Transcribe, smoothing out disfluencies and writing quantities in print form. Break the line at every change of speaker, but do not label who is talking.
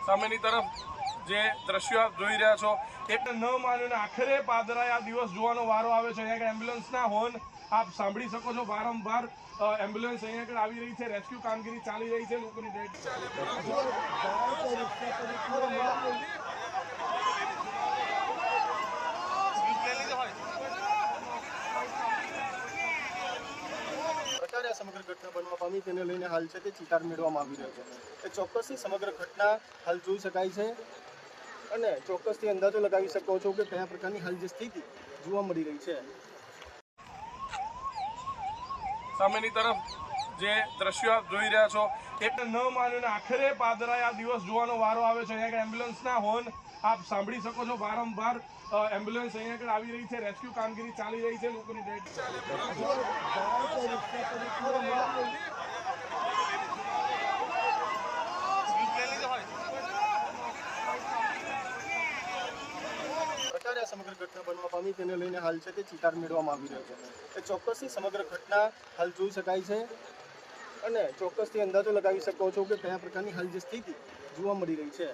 સામેની તરફ જે દ્રશ્યો આપ જોઈ રહ્યા છો એક ન માન્યું આખરે પાદરાએ આ દિવસ જોવાનો વારો આવે છે। અહીંયા એમ્બ્યુલન્સના હોર્ન આપ સાંભળી શકો છો। વારંવાર એમ્બ્યુલન્સ અહીંયા આગળ આવી રહી છે, રેસ્ક્યુ કામગીરી ચાલી રહી છે, લોકોની ડેડ
સમગ્ર ઘટના બનવા પામી તેને લઈને હાલ છે તે ચિતાર મેળવવામાં આવી રહ્યો છે। એ ચોક્કસથી સમગ્ર ઘટના હાલ જોઈ શકાય છે અને ચોક્કસથી અંદાજો લગાવી શકો છો કે કયા પ્રકારની હાલ જે સ્થિતિ જોવા મળી રહી છે।
સામેની તરફ જે દ્રશ્યો આપ જોઈ રહ્યા છો એક ન માન્યું આખરે પાદરાએ આ દિવસ જોવાનો વારો આવે છે। અહીંયા એમ્બ્યુલન્સના હોર્ન આપ સાંભળી શકો છો। વારંવાર એમ્બ્યુલન્સ અહીંયા આગળ આવી રહી છે, રેસ્ક્યુ કામગીરી ચાલી રહી છે, લોકોની ડેડ
સમગ્ર ઘટના બનવા પામી તેને લઈને હાલ છે તે ચિતાર મેળવવામાં આવી રહ્યો છે। એ ચોક્કસથી સમગ્ર ઘટના હાલ જોઈ શકાય છે અને ચોક્કસથી અંદાજો લગાવી શકો છો કે કયા પ્રકારની હાલ જે સ્થિતિ જોવા મળી રહી છે।